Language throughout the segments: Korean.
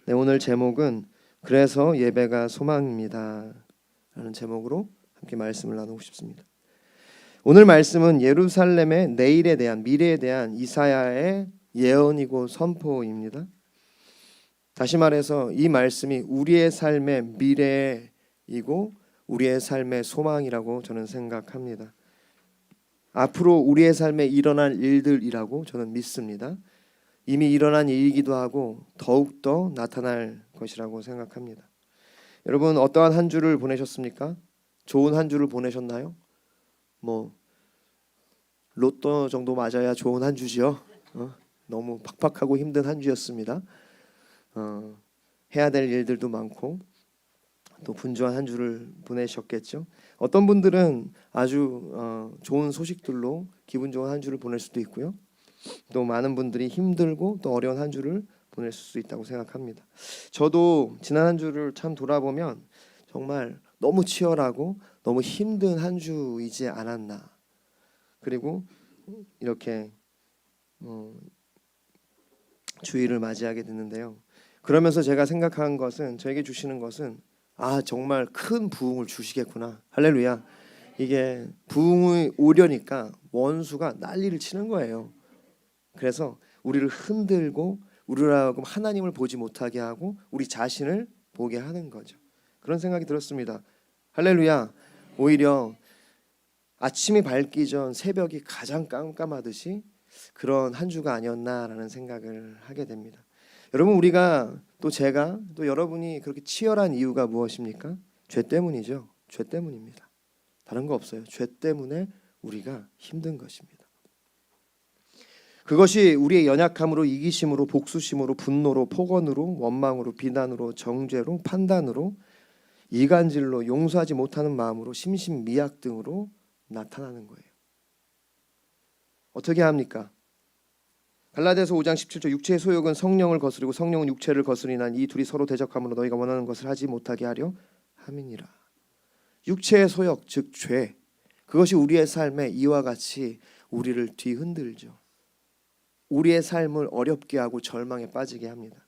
네, 오늘 제목은 그래서 예배가 소망입니다 라는 제목으로 함께 말씀을 나누고 싶습니다. 오늘 말씀은 예루살렘의 내일에 대한, 미래에 대한 이사야의 예언이고 선포입니다. 다시 말해서 이 말씀이 우리의 삶의 미래이고 우리의 삶의 소망이라고 저는 생각합니다. 앞으로 우리의 삶에 일어날 일들이라고 저는 믿습니다. 이미 일어난 일이기도 하고 더욱더 나타날 것이라고 생각합니다. 여러분, 어떠한 한 주를 보내셨습니까? 좋은 한 주를 보내셨나요? 로또 정도 맞아야 좋은 한 주지요. 너무 팍팍하고 힘든 한 주였습니다. 해야 될 일들도 많고 또 분주한 한 주를 보내셨겠죠. 어떤 분들은 아주 좋은 소식들로 기분 좋은 한 주를 보낼 수도 있고요. 또 많은 분들이 힘들고 또 어려운 한 주를 보낼 수 있다고 생각합니다. 저도 지난 한 주를 참 돌아보면 정말 너무 치열하고 너무 힘든 한 주이지 않았나. 그리고 이렇게 주일을 맞이하게 됐는데요. 그러면서 제가 생각한 것은, 저에게 주시는 것은 정말 큰 부흥을 주시겠구나. 할렐루야. 이게 부흥이 오려니까 원수가 난리를 치는 거예요. 그래서 우리를 흔들고 우리를 하나님을 보지 못하게 하고 우리 자신을 보게 하는 거죠. 그런 생각이 들었습니다. 할렐루야. 오히려 아침이 밝기 전 새벽이 가장 깜깜하듯이 그런 한 주가 아니었나라는 생각을 하게 됩니다. 여러분, 우리가 또 제가 또 여러분이 그렇게 치열한 이유가 무엇입니까? 죄 때문이죠. 죄 때문입니다. 다른 거 없어요. 죄 때문에 우리가 힘든 것입니다. 그것이 우리의 연약함으로, 이기심으로, 복수심으로, 분노로, 폭언으로, 원망으로, 비난으로, 정죄로, 판단으로, 이간질로, 용서하지 못하는 마음으로, 심신미약 등으로 나타나는 거예요. 어떻게 합니까? 갈라디아서 5장 17절, 육체의 소욕은 성령을 거스리고 성령은 육체를 거스리나 이 둘이 서로 대적함으로 너희가 원하는 것을 하지 못하게 하려 함이니라. 육체의 소욕, 즉 죄, 그것이 우리의 삶에 이와 같이 우리를 뒤흔들죠. 우리의 삶을 어렵게 하고 절망에 빠지게 합니다.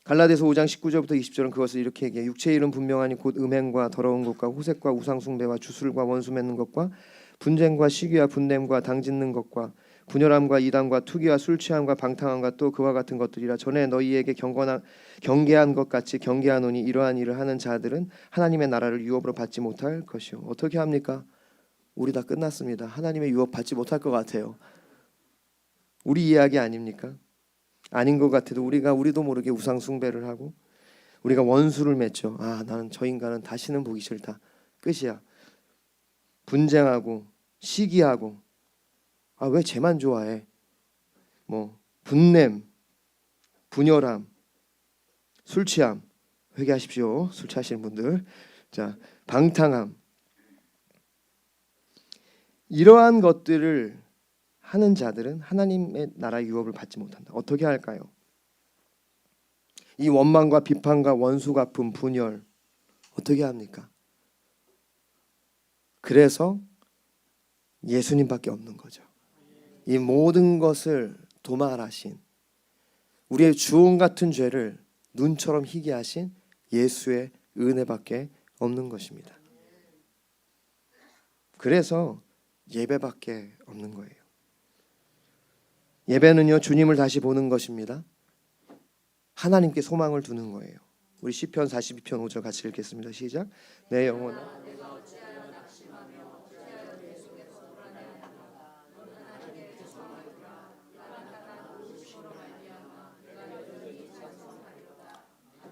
갈라디아서 5장 19절부터 20절은 그것을 이렇게 얘기해요. 육체의 일은 분명하니 곧 음행과 더러운 것과 호색과 우상숭배와 주술과 원수 맺는 것과 분쟁과 시기와 분냄과 당짓는 것과 분열함과 이단과 투기와 술취함과 방탕함과 또 그와 같은 것들이라. 전에 너희에게 경계한 것 같이 경계하노니 이러한 일을 하는 자들은 하나님의 나라를 유업으로 받지 못할 것이요. 어떻게 합니까? 우리 다 끝났습니다. 하나님의 유업 받지 못할 것 같아요. 우리 이야기 아닙니까? 아닌 것 같아도 우리도 모르게 우상 숭배를 하고 우리가 원수를 맺죠. 나는 저 인간은 다시는 보기 싫다. 끝이야. 분쟁하고 시기하고 왜 쟤만 좋아해? 분냄, 분열함, 술 취함, 회개하십시오. 술 취하시는 분들. 자, 방탕함. 이러한 것들을 하는 자들은 하나님의 나라 유업을 받지 못한다. 어떻게 할까요? 이 원망과 비판과 원수 갚음, 분열 어떻게 합니까? 그래서 예수님밖에 없는 거죠. 이 모든 것을 도말하신, 우리의 주홍 같은 죄를 눈처럼 희게 하신 예수의 은혜밖에 없는 것입니다. 그래서 예배밖에 없는 거예요. 예배는요, 주님을 다시 보는 것입니다. 하나님께 소망을 두는 거예요. 우리 시편 42편 5절 같이 읽겠습니다. 시작. 내 영혼아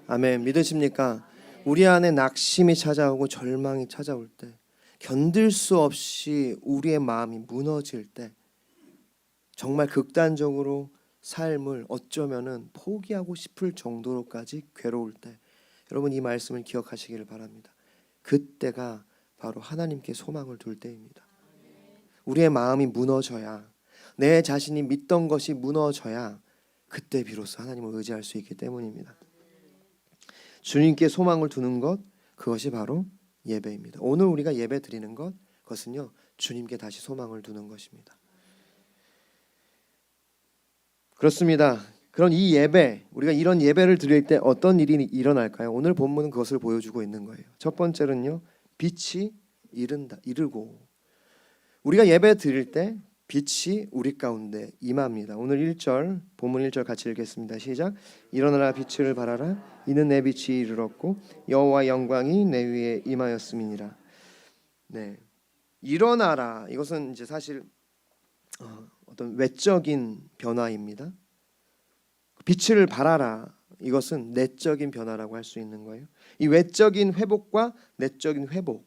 아멘. 믿으십니까? 우리 안에 낙심이 찾아오고 절망이 찾아올 때, 견딜 수 없이 우리의 마음이 무너질 때, 정말 극단적으로 삶을 어쩌면은 포기하고 싶을 정도로까지 괴로울 때, 여러분 이 말씀을 기억하시기를 바랍니다. 그때가 바로 하나님께 소망을 둘 때입니다. 우리의 마음이 무너져야, 내 자신이 믿던 것이 무너져야 그때 비로소 하나님을 의지할 수 있기 때문입니다. 주님께 소망을 두는 것, 그것이 바로 예배입니다. 오늘 우리가 예배 드리는 것, 그것은요 주님께 다시 소망을 두는 것입니다. 그렇습니다. 그런 이 예배, 우리가 이런 예배를 드릴 때 어떤 일이 일어날까요? 오늘 본문은 그것을 보여주고 있는 거예요. 첫 번째는요, 빛이 이르고, 우리가 예배 드릴 때 빛이 우리 가운데 임합니다. 오늘 1절, 본문 1절 같이 읽겠습니다. 시작. 일어나라 빛을 발하라. 이는 내 빛이 이르렀고 여호와 영광이 내 위에 임하였음이니라. 네, 일어나라. 이것은 이제 사실 어떤 외적인 변화입니다. 빛을 발하라. 이것은 내적인 변화라고 할 수 있는 거예요. 이 외적인 회복과 내적인 회복,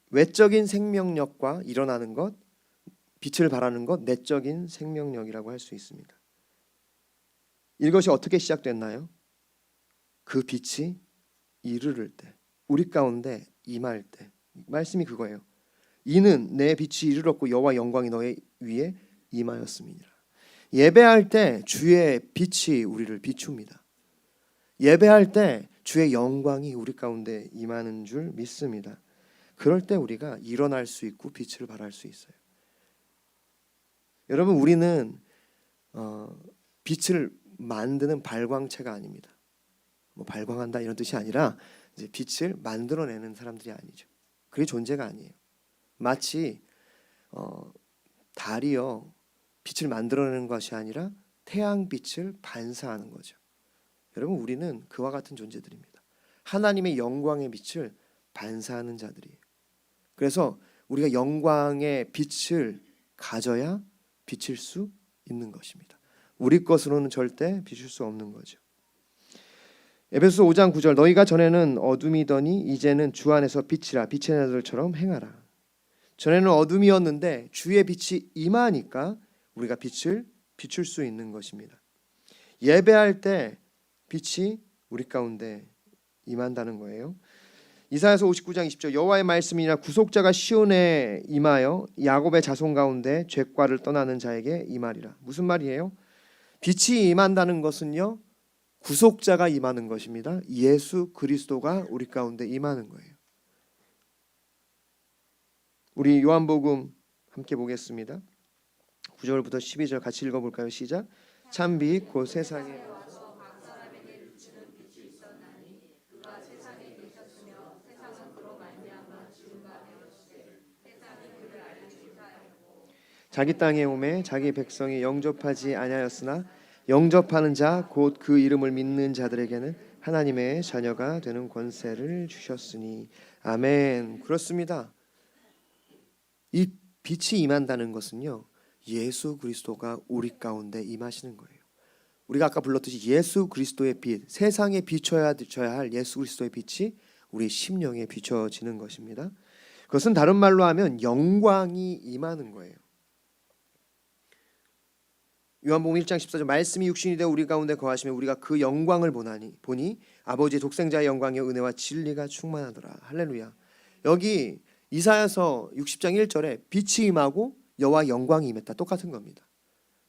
외적인 생명력과 일어나는 것, 빛을 발하는 것, 내적인 생명력이라고 할 수 있습니다. 이것이 어떻게 시작됐나요? 그 빛이 이르를 때, 우리 가운데 임할 때. 말씀이 그거예요. 이는 내 빛이 이르렀고 여호와 영광이 너의 위에 임하였음이니라. 예배할 때 주의 빛이 우리를 비춥니다. 예배할 때 주의 영광이 우리 가운데 임하는 줄 믿습니다. 그럴 때 우리가 일어날 수 있고 빛을 발할 수 있어요. 여러분, 우리는 빛을 만드는 발광체가 아닙니다. 뭐 발광한다 이런 뜻이 아니라 이제 빛을 만들어내는 사람들이 아니죠. 그게 존재가 아니에요. 마치 달이요, 빛을 만들어내는 것이 아니라 태양빛을 반사하는 거죠. 여러분, 우리는 그와 같은 존재들입니다. 하나님의 영광의 빛을 반사하는 자들이에요. 그래서 우리가 영광의 빛을 가져야 비칠 수 있는 것입니다. 우리 것으로는 절대 비출 수 없는 거죠. 에베소서 5장 9절, 너희가 전에는 어둠이더니 이제는 주 안에서 빛이라. 빛의 아들처럼 행하라. 전에는 어둠이었는데 주의 빛이 임하니까 우리가 빛을 비출 수 있는 것입니다. 예배할 때 빛이 우리 가운데 임한다는 거예요. 이사야서 59장 20절, 여호와의 말씀이나 구속자가 시온에 임하여 야곱의 자손 가운데 죄과를 떠나는 자에게 임하리라. 무슨 말이에요? 빛이 임한다는 것은요, 구속자가 임하는 것입니다. 예수 그리스도가 우리 가운데 임하는 거예요. 우리 요한복음 함께 보겠습니다. 9절부터 12절 같이 읽어볼까요? 시작. 참 빛 곧 세상에 자기 땅에 오매 자기 백성이 영접하지 아니하였으나 영접하는 자 곧 그 이름을 믿는 자들에게는 하나님의 자녀가 되는 권세를 주셨으니. 아멘. 그렇습니다. 이 빛이 임한다는 것은요, 예수 그리스도가 우리 가운데 임하시는 거예요. 우리가 아까 불렀듯이 예수 그리스도의 빛, 세상에 비춰야 할 예수 그리스도의 빛이 우리 심령에 비춰지는 것입니다. 그것은 다른 말로 하면 영광이 임하는 거예요. 요한복음 1장 14절, 말씀이 육신이 되어 우리 가운데 거하시며 우리가 그 영광을 보니 아버지의 독생자의 영광의 은혜와 진리가 충만하더라. 할렐루야. 여기 이사야서 60장 1절에 빛이 임하고 여호와 영광이 임했다. 똑같은 겁니다.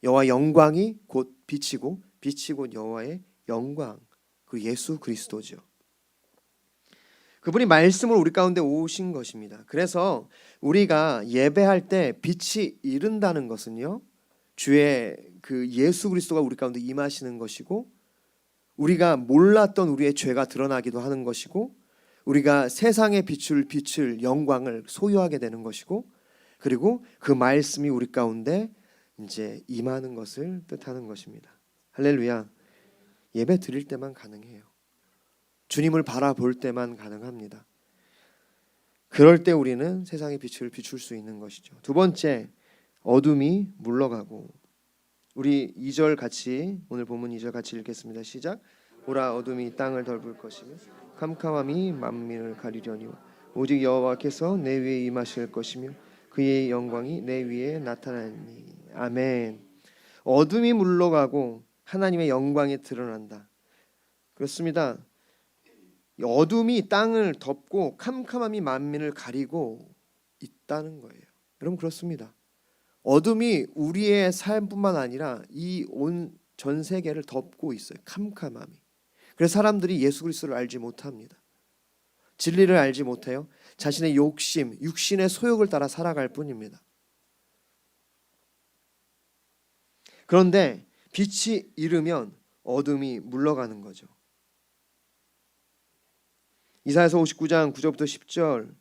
여호와 영광이 곧 빛이고 빛이 곧 여호와의 영광, 그 예수 그리스도죠. 그분이 말씀을 우리 가운데 오신 것입니다. 그래서 우리가 예배할 때 빛이 이른다는 것은요, 주의 그 예수 그리스도가 우리 가운데 임하시는 것이고, 우리가 몰랐던 우리의 죄가 드러나기도 하는 것이고, 우리가 세상에 비출 빛을 영광을 소유하게 되는 것이고, 그리고 그 말씀이 우리 가운데 이제 임하는 것을 뜻하는 것입니다. 할렐루야. 예배 드릴 때만 가능해요. 주님을 바라볼 때만 가능합니다. 그럴 때 우리는 세상의 빛을 비출 수 있는 것이죠. 두 번째, 어둠이 물러가고. 우리 2절 같이, 오늘 본문 2절 같이 읽겠습니다. 시작. 보라, 어둠이 땅을 덮을 것이며 캄캄함이 만민을 가리려니와 오직 여호와께서 내 위에 임하실 것이며 그의 영광이 내 위에 나타나니. 아멘. 어둠이 물러가고 하나님의 영광이 드러난다. 그렇습니다. 어둠이 땅을 덮고 캄캄함이 만민을 가리고 있다는 거예요. 여러분, 그렇습니다. 어둠이 우리의 삶뿐만 아니라 이 온 전 세계를 덮고 있어요. 캄캄함이. 그래서 사람들이 예수 그리스도를 알지 못합니다. 진리를 알지 못해요. 자신의 욕심, 육신의 소욕을 따라 살아갈 뿐입니다. 그런데 빛이 이르면 어둠이 물러가는 거죠. 이사야서 59장 9절부터 10절.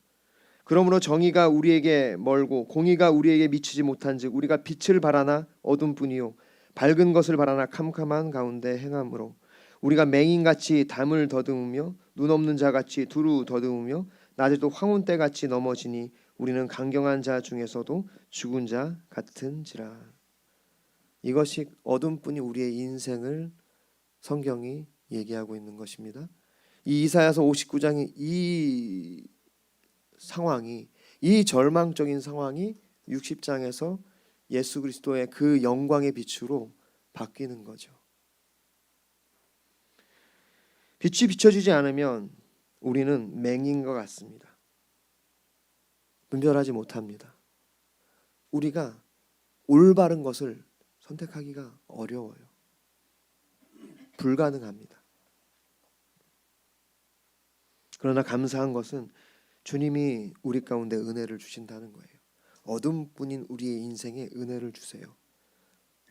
그러므로 정의가 우리에게 멀고 공의가 우리에게 미치지 못한즉 우리가 빛을 바라나 어둠뿐이요 밝은 것을 바라나 캄캄한 가운데 행함으로 우리가 맹인같이 담을 더듬으며 눈 없는 자같이 두루 더듬으며 낮에도 황혼 때같이 넘어지니 우리는 강경한 자 중에서도 죽은 자 같은지라. 이것이 어둠뿐이 우리의 인생을 성경이 얘기하고 있는 것입니다. 이 이사야서 59장의 이 상황이, 이 절망적인 상황이 60장에서 예수 그리스도의 그 영광의 빛으로 바뀌는 거죠. 빛이 비춰지지 않으면 우리는 맹인과 같습니다. 분별하지 못합니다. 우리가 올바른 것을 선택하기가 어려워요. 불가능합니다. 그러나 감사한 것은 주님이 우리 가운데 은혜를 주신다는 거예요. 어둠뿐인 우리의 인생에 은혜를 주세요.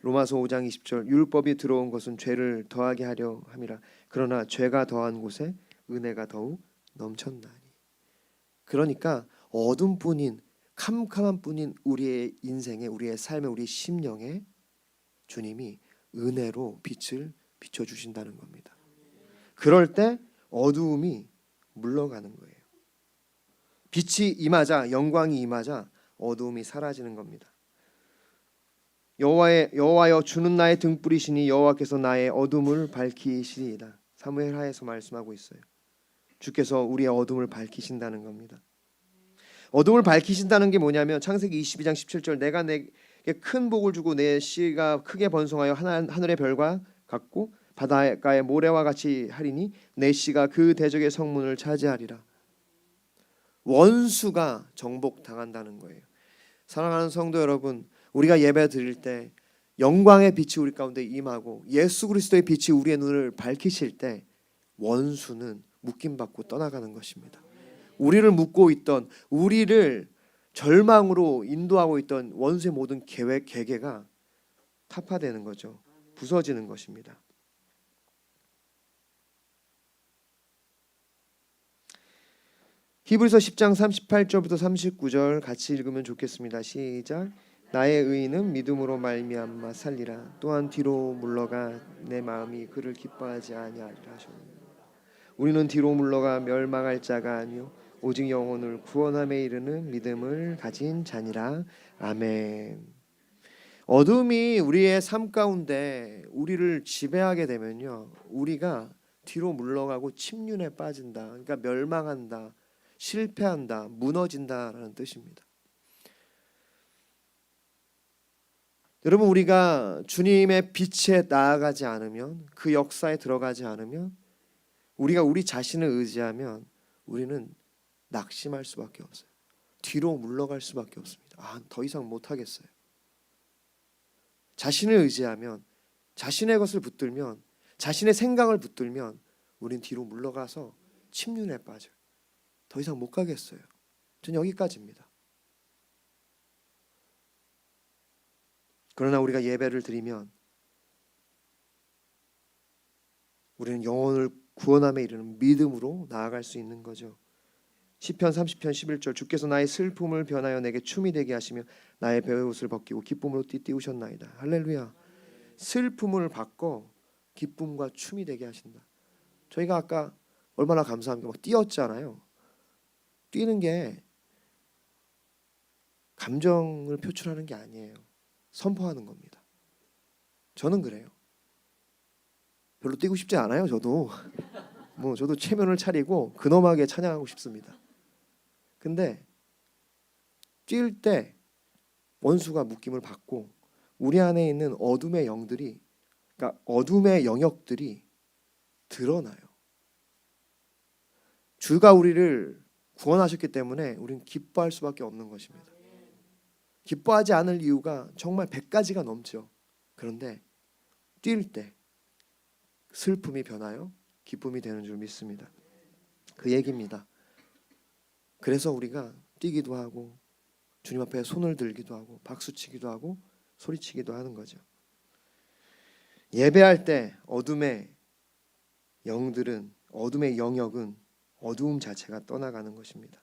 로마서 5장 20절 율법이 들어온 것은 죄를 더하게 하려 함이라. 그러나 죄가 더한 곳에 은혜가 더욱 넘쳤나니. 그러니까 어둠뿐인 캄캄한 뿐인 우리의 인생에, 우리의 삶에, 우리의 심령에 주님이 은혜로 빛을 비춰주신다는 겁니다. 그럴 때 어두움이 물러가는 거예요. 빛이 임하자, 영광이 임하자 어두움이 사라지는 겁니다. 여호와여 주는 나의 등불이시니 여호와께서 나의 어둠을 밝히시리이다. 사무엘하에서 말씀하고 있어요. 주께서 우리의 어둠을 밝히신다는 겁니다. 어둠을 밝히신다는 게 뭐냐면 창세기 22장 17절 내가 내게 큰 복을 주고 내 씨가 크게 번성하여 하늘의 별과 같고 바닷가의 모래와 같이 하리니 내 씨가 그 대적의 성문을 차지하리라. 원수가 정복당한다는 거예요. 사랑하는 성도 여러분, 우리가 예배 드릴 때 영광의 빛이 우리 가운데 임하고 예수 그리스도의 빛이 우리의 눈을 밝히실 때 원수는 묶임받고 떠나가는 것입니다. 우리를 묶고 있던, 우리를 절망으로 인도하고 있던 원수의 모든 계획, 계계가 타파되는 거죠. 부서지는 것입니다. 히브리서 10장 38절부터 39절 같이 읽으면 좋겠습니다. 시작. 나의 의인은 믿음으로 말미암아 살리라. 또한 뒤로 물러가 내 마음이 그를 기뻐하지 아니하리라 하셨느니라. 우리는 뒤로 물러가 멸망할 자가 아니요 오직 영혼을 구원함에 이르는 믿음을 가진 자니라. 아멘. 어둠이 우리의 삶 가운데 우리를 지배하게 되면요, 우리가 뒤로 물러가고 침륜에 빠진다. 그러니까 멸망한다, 실패한다, 무너진다라는 뜻입니다. 여러분, 우리가 주님의 빛에 나아가지 않으면, 그 역사에 들어가지 않으면, 우리가 우리 자신을 의지하면 우리는 낙심할 수밖에 없어요. 뒤로 물러갈 수밖에 없습니다. 더 이상 못하겠어요. 자신을 의지하면, 자신의 것을 붙들면, 자신의 생각을 붙들면 우린 뒤로 물러가서 침륜에 빠져요. 더 이상 못 가겠어요. 전 여기까지입니다. 그러나 우리가 예배를 드리면 우리는 영혼을 구원함에 이르는 믿음으로 나아갈 수 있는 거죠. 시편 30편 11절 주께서 나의 슬픔을 변하여 내게 춤이 되게 하시며 나의 베옷을 벗기고 기쁨으로 띠띠우셨나이다. 할렐루야. 슬픔을 바꿔 기쁨과 춤이 되게 하신다. 저희가 아까 얼마나 감사합니까? 막 뛰었잖아요. 뛰는 게 감정을 표출하는 게 아니에요. 선포하는 겁니다. 저는 그래요. 별로 뛰고 싶지 않아요. 저도 저도 체면을 차리고 근엄하게 찬양하고 싶습니다. 근데 뛸 때 원수가 묶임을 받고 우리 안에 있는 어둠의 영들이, 그러니까 어둠의 영역들이 드러나요. 주가 우리를 구원하셨기 때문에 우리는 기뻐할 수밖에 없는 것입니다. 기뻐하지 않을 이유가 정말 100가지가 넘죠. 그런데 뛸 때 슬픔이 변하여 기쁨이 되는 줄 믿습니다. 그 얘기입니다. 그래서 우리가 뛰기도 하고 주님 앞에 손을 들기도 하고 박수치기도 하고 소리치기도 하는 거죠. 예배할 때 어둠의 영역은 어두움 자체가 떠나가는 것입니다.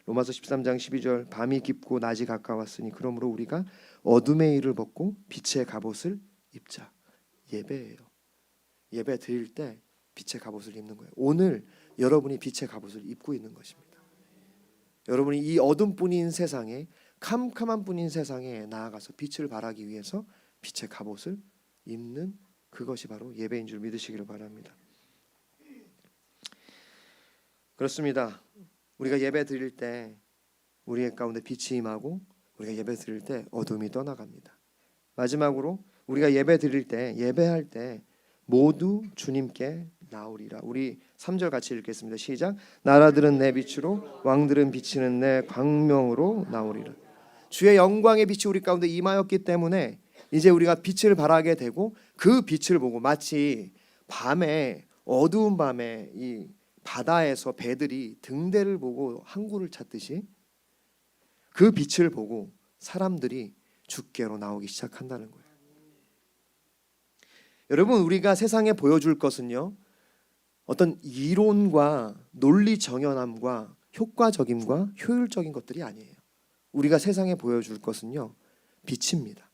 로마서 13장 12절 밤이 깊고 낮이 가까웠으니 그러므로 우리가 어둠의 일을 벗고 빛의 갑옷을 입자. 예배예요. 예배 드릴 때 빛의 갑옷을 입는 거예요. 오늘 여러분이 빛의 갑옷을 입고 있는 것입니다. 여러분이 이 어둠뿐인 세상에, 캄캄한 뿐인 세상에 나아가서 빛을 발하기 위해서 빛의 갑옷을 입는 그것이 바로 예배인 줄 믿으시기를 바랍니다. 그렇습니다. 우리가 예배 드릴 때 우리의 가운데 빛이 임하고 우리가 예배 드릴 때 어둠이 떠나갑니다. 마지막으로 우리가 예배 드릴 때, 예배할 때 모두 주님께 나오리라. 우리 3절 같이 읽겠습니다. 시작. 나라들은 내 빛으로, 왕들은 비치는 내 광명으로 나오리라. 주의 영광의 빛이 우리 가운데 임하였기 때문에 이제 우리가 빛을 발하게 되고, 그 빛을 보고 마치 밤에, 어두운 밤에 이 바다에서 배들이 등대를 보고 항구를 찾듯이 그 빛을 보고 사람들이 주께로 나오기 시작한다는 거예요. 여러분, 우리가 세상에 보여줄 것은요, 어떤 이론과 논리 정연함과 효과적임과 효율적인 것들이 아니에요. 우리가 세상에 보여줄 것은요, 빛입니다.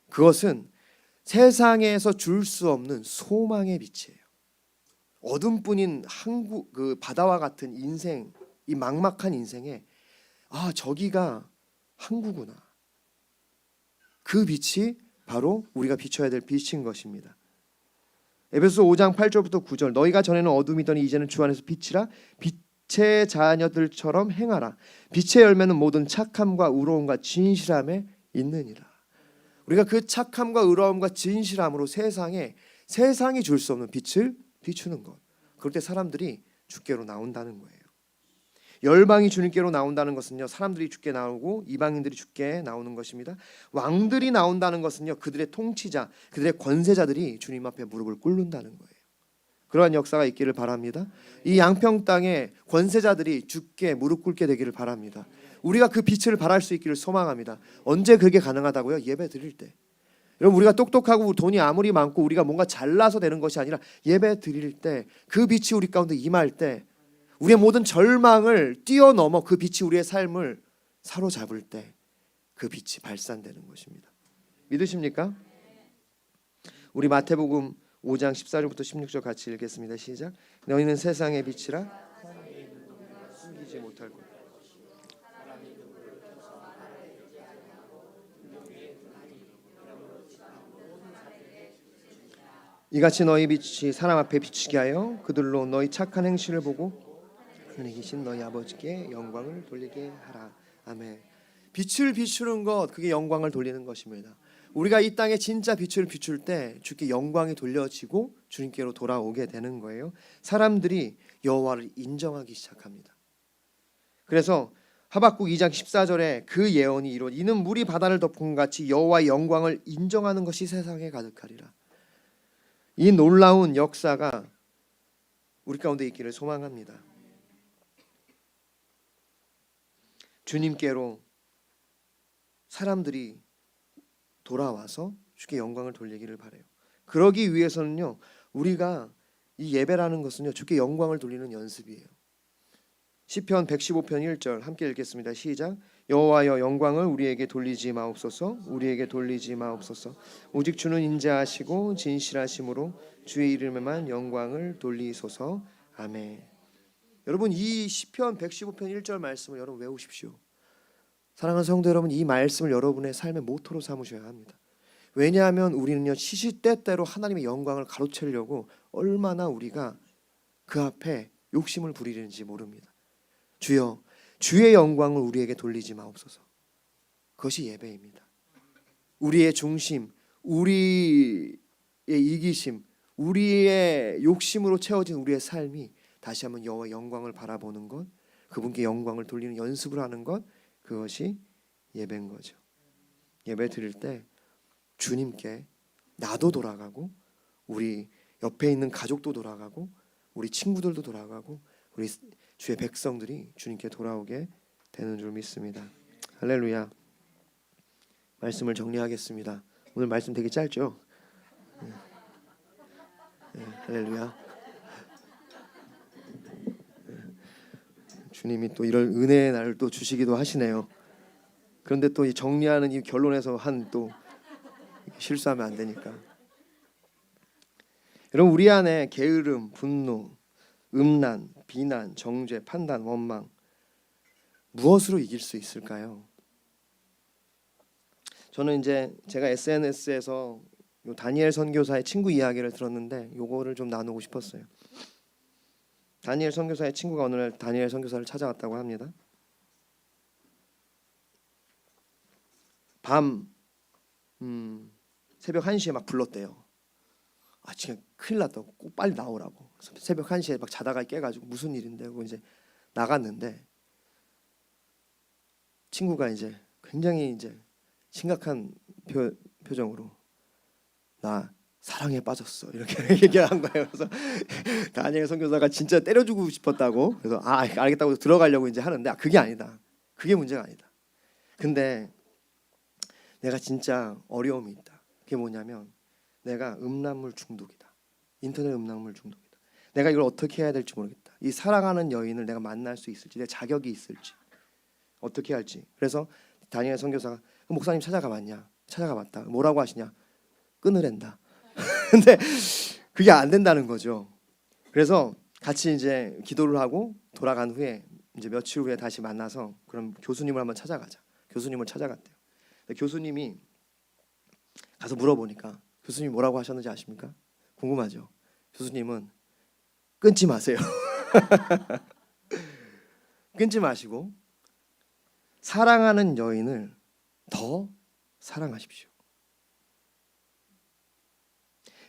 그것은 세상에서 줄 수 없는 소망의 빛이에요. 어둠뿐인 그 바다와 같은 인생, 이 막막한 인생에 저기가 항구구나. 그 빛이 바로 우리가 비춰야 될 빛인 것입니다. 에베소서 5장 8절부터 9절. 너희가 전에는 어둠이더니 이제는 주 안에서 빛이라. 빛의 자녀들처럼 행하라. 빛의 열매는 모든 착함과 의로움과 진실함에 있느니라. 우리가 그 착함과 의로움과 진실함으로 세상이 줄 수 없는 빛을 비추는 것. 그럴 때 사람들이 주께로 나온다는 거예요. 열방이 주님께로 나온다는 것은요, 사람들이 주께 나오고 이방인들이 주께 나오는 것입니다. 왕들이 나온다는 것은요, 그들의 통치자, 그들의 권세자들이 주님 앞에 무릎을 꿇는다는 거예요. 그러한 역사가 있기를 바랍니다. 이 양평 땅에 권세자들이 주께 무릎 꿇게 되기를 바랍니다. 우리가 그 빛을 발할 수 있기를 소망합니다. 언제 그게 가능하다고요? 예배 드릴 때. 여러분, 우리가 똑똑하고 돈이 아무리 많고 우리가 뭔가 잘나서 되는 것이 아니라 예배 드릴 때, 그 빛이 우리 가운데 임할 때, 우리의 모든 절망을 뛰어넘어 그 빛이 우리의 삶을 사로잡을 때 그 빛이 발산되는 것입니다. 믿으십니까? 우리 마태복음 5장 14절부터 16절 같이 읽겠습니다. 시작. 너희는 세상의 빛이라 숨기지 못할 것. 이같이 너희 빛이 사람 앞에 비치게 하여 그들로 너희 착한 행실을 보고 하늘에 계신 너희 아버지께 영광을 돌리게 하라. 아멘. 빛을 비추는 것, 그게 영광을 돌리는 것입니다. 우리가 이 땅에 진짜 빛을 비출 때 주께 영광이 돌려지고 주님께로 돌아오게 되는 거예요. 사람들이 여호와를 인정하기 시작합니다. 그래서 하박국 2장 14절에 그 예언이 이룬 이는 물이 바다를 덮은 것 같이 여호와의 영광을 인정하는 것이 세상에 가득하리라. 이 놀라운 역사가 우리 가운데 있기를 소망합니다. 주님께로 사람들이 돌아와서 주께 영광을 돌리기를 바라요. 그러기 위해서는요, 우리가 이 예배라는 것은요, 주께 영광을 돌리는 연습이에요. 시편 115편 1절 함께 읽겠습니다. 시작. 여호와여 영광을 우리에게 돌리지 마옵소서. 우리에게 돌리지 마옵소서. 오직 주는 인자하시고 진실하심으로 주의 이름에만 영광을 돌리소서. 아멘. 여러분, 이 시편 115편 1절 말씀을 여러분 외우십시오. 사랑하는 성도 여러분, 이 말씀을 여러분의 삶의 모토로 삼으셔야 합니다. 왜냐하면 우리는요, 시시때때로 하나님의 영광을 가로채려고 얼마나 우리가 그 앞에 욕심을 부리는지 모릅니다. 주여, 주의 영광을 우리에게 돌리지 마옵소서. 그것이 예배입니다. 우리의 중심, 우리의 이기심, 우리의 욕심으로 채워진 우리의 삶이 다시 한번 여호와의 영광을 바라보는 것, 그분께 영광을 돌리는 연습을 하는 것, 그것이 예배인 거죠. 예배 드릴 때 주님께 나도 돌아가고 우리 옆에 있는 가족도 돌아가고 우리 친구들도 돌아가고 우리 주의 백성들이 주님께 돌아오게 되는 줄 믿습니다. 할렐루야. 말씀을 정리하겠습니다. 오늘 말씀 되게 짧죠? 네, 할렐루야. 주님이 또 이런 은혜의 날을 또 주시기도 하시네요. 그런데 또 이 정리하는 이 결론에서 또 실수하면 안 되니까. 여러분, 우리 안에 게으름, 분노, 음란, 비난, 정죄, 판단, 원망, 무엇으로 이길 수 있을까요? 저는 이제 제가 SNS에서 요 다니엘 선교사의 친구 이야기를 들었는데 요거를 좀 나누고 싶었어요. 다니엘 선교사의 친구가 어느 날 다니엘 선교사를 찾아왔다고 합니다. 밤 새벽 1시에 막 불렀대요. 아, 지금 큰일 났다고, 꼭 빨리 나오라고. 새벽 1시에 막 자다가 깨가지고 무슨 일인데 하고 이제 나갔는데, 친구가 이제 굉장히 이제 심각한 표정으로 나 사랑에 빠졌어 이렇게 얘기한 거예요. 그래서 다니엘 선교사가 진짜 때려주고 싶었다고, 그래서 알겠다고 들어가려고 이제 하는데, 그게 아니다. 그게 문제가 아니다. 근데 내가 진짜 어려움이 있다. 그게 뭐냐면 내가 음란물 중독이다. 인터넷 음란물 중독이다. 내가 이걸 어떻게 해야 될지 모르겠다. 이 사랑하는 여인을 내가 만날 수 있을지, 내 자격이 있을지, 어떻게 할지. 그래서 다니엘 선교사가 목사님 찾아가 봤냐? 찾아가 봤다. 뭐라고 하시냐? 끊으랜다. 근데 그게 안 된다는 거죠. 그래서 같이 이제 기도를 하고 돌아간 후에 이제 며칠 후에 다시 만나서 그럼 교수님을 한번 찾아가자. 교수님을 찾아갔대요. 근데 교수님이 가서 물어보니까 교수님이 뭐라고 하셨는지 아십니까? 궁금하죠? 교수님은 끊지 마세요. 끊지 마시고 사랑하는 여인을 더 사랑하십시오.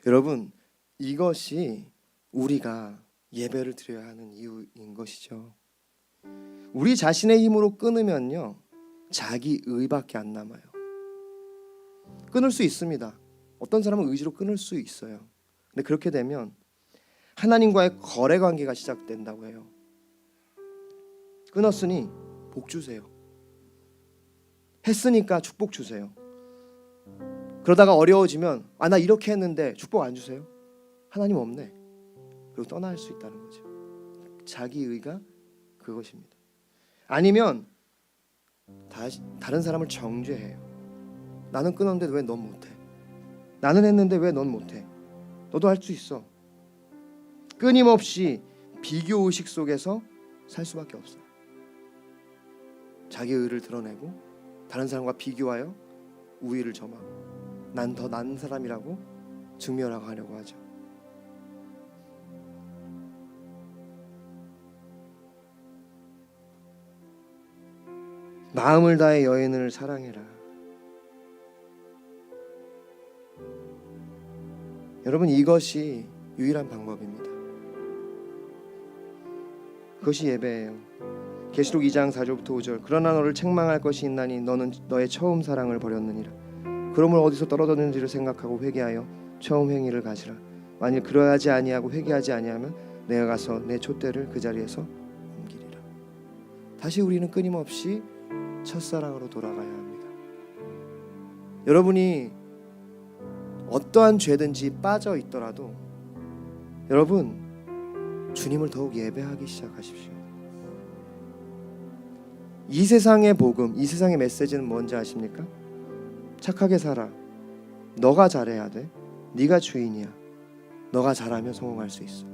여러분, 이것이 우리가 예배를 드려야 하는 이유인 것이죠. 우리 자신의 힘으로 끊으면요, 자기 의밖에 안 남아요. 끊을 수 있습니다. 어떤 사람은 의지로 끊을 수 있어요. 근데 그렇게 되면 하나님과의 거래 관계가 시작된다고 해요. 끊었으니 복 주세요. 했으니까 축복 주세요. 그러다가 어려워지면 나 이렇게 했는데 축복 안 주세요? 하나님 없네. 그리고 떠날 수 있다는 거죠. 자기 의가 그것입니다. 아니면 다른 사람을 정죄해요. 나는 끊었는데 왜 넌 못해? 나는 했는데 왜 넌 못해? 너도 할 수 있어. 끊임없이 비교 의식 속에서 살 수밖에 없어요. 자기 의를 드러내고 다른 사람과 비교하여 우위를 점하고 난 더 나은 사람이라고 증명하려고 하죠. 마음을 다해 여인을 사랑해라. 여러분, 이것이 유일한 방법입니다. 그것이 예배예요. 계시록 2장 4절부터 5절. 그러나 너를 책망할 것이 있나니 너는 너의 처음 사랑을 버렸느니라. 그러므로 어디서 떨어졌는지를 생각하고 회개하여 처음 행위를 가지라. 만일 그러하지 아니하고 회개하지 아니하면 내가 가서 내 촛대를 그 자리에서 옮기리라. 다시 우리는 끊임없이 첫사랑으로 돌아가야 합니다. 여러분이 어떠한 죄든지 빠져 있더라도 여러분, 주님을 더욱 예배하기 시작하십시오. 이 세상의 복음, 이 세상의 메시지는 뭔지 아십니까? 착하게 살아. 너가 잘해야 돼. 네가 주인이야. 너가 잘하면 성공할 수 있어.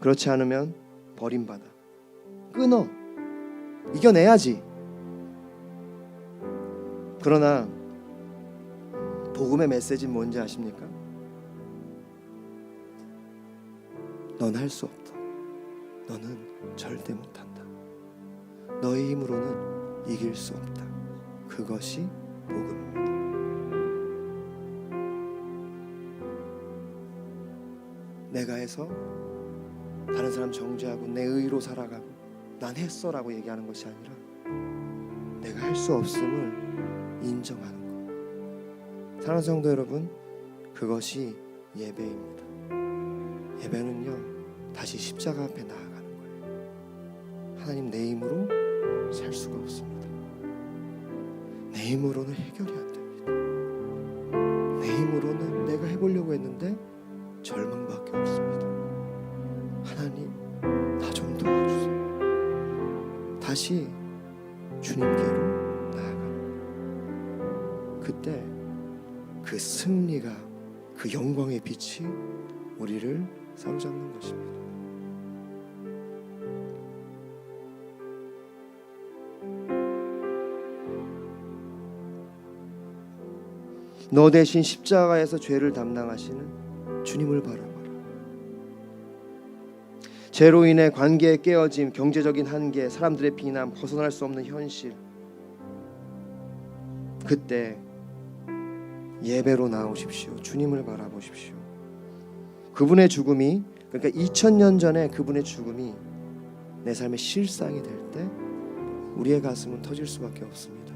그렇지 않으면 버림받아. 끊어. 이겨내야지. 그러나 복음의 메시지는 뭔지 아십니까? 넌 할 수 없다. 너는 절대 못한다. 너의 힘으로는 이길 수 없다. 그것이 복음입니다. 내가 해서 다른 사람 정죄하고 내 의로 살아가고 난 했어라고 얘기하는 것이 아니라 내가 할 수 없음을 인정하는 것. 사랑하는 성도 여러분, 그것이 예배입니다. 예배는요, 다시 십자가 앞에 나아가는 거예요. 하나님, 내 힘으로 살 수가 없습니다. 내 힘으로는 해결이 안 됩니다. 마음으로는 내가 해보려고 했는데 절망밖에 없습니다. 하나님, 나 좀 도와주세요. 다시 주님께로 나아가는 그때 그 승리가, 그 영광의 빛이 우리를 사로잡는 것입니다. 너 대신 십자가에서 죄를 담당하시는 주님을 바라봐라. 죄로 인해 관계의 깨어짐, 경제적인 한계, 사람들의 비난, 벗어날 수 없는 현실, 그때 예배로 나오십시오. 주님을 바라보십시오. 그분의 죽음이, 그러니까 2000년 전에 그분의 죽음이 내 삶의 실상이 될 때 우리의 가슴은 터질 수밖에 없습니다.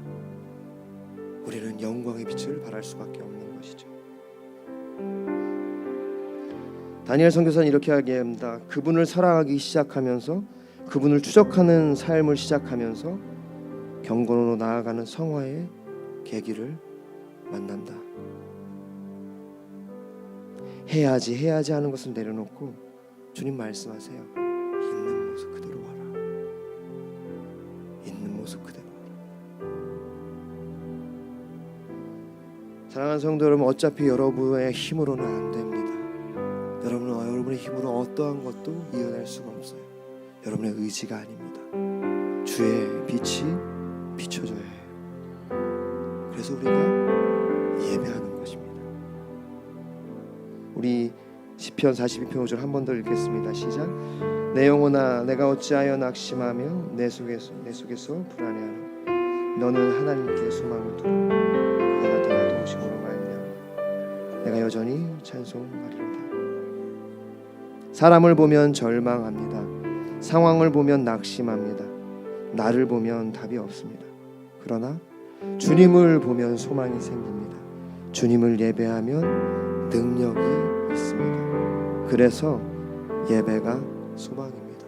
우리는 영광의 빛을 발할 수밖에 없는 것이죠. 다니엘 선교사는 이렇게 이야기합니다. 그분을 사랑하기 시작하면서, 그분을 추적하는 삶을 시작하면서 경건으로 나아가는 성화의 계기를 만난다. 해야지 하는 것을 내려놓고 주님 말씀하세요. 있는 모습 그대로 와라. 있는 모습 그대로 와라. 사랑하는 성도 여러분, 어차피 여러분의 힘으로는 안 됩니다. 여러분의 힘으로 어떠한 것도 이겨낼 수가 없어요. 여러분의 의지가 아닙니다. 주의 빛이 비춰줘야 해요. 그래서 우리가 예배하는 것입니다. 우리 시편 42편 5절 한 번 더 읽겠습니다. 시작. 내 영혼아, 내가 어찌하여 낙심하며 내 속에서 불안해하나. 너는 하나님께 소망을 두라. 그가 나타나 도우심으로 말미암아 내가 여전히 찬송하리로다. 사람을 보면 절망합니다. 상황을 보면 낙심합니다. 나를 보면 답이 없습니다. 그러나 주님을 보면 소망이 생깁니다. 주님을 예배하면 능력이 있습니다. 그래서 예배가 소망입니다.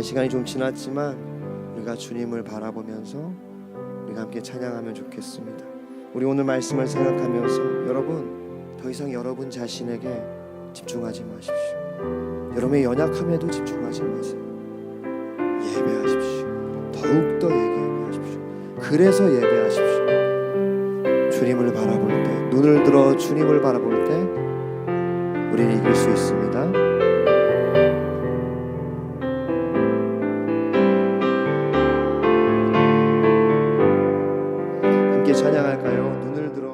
시간이 좀 지났지만 우리가 주님을 바라보면서 우리가 함께 찬양하면 좋겠습니다. 우리 오늘 말씀을 생각하면서 여러분, 더 이상 여러분 자신에게 집중하지 마십시오. 여러분의 연약함에도 집중하지 마세요. 예배하십시오. 더욱더 예배하십시오. 그래서 예배하십시오. 주님을 바라볼 때, 눈을 들어 주님을 바라볼 때 우리는 이길 수 있습니다. 함께 찬양할까요? 눈을 들어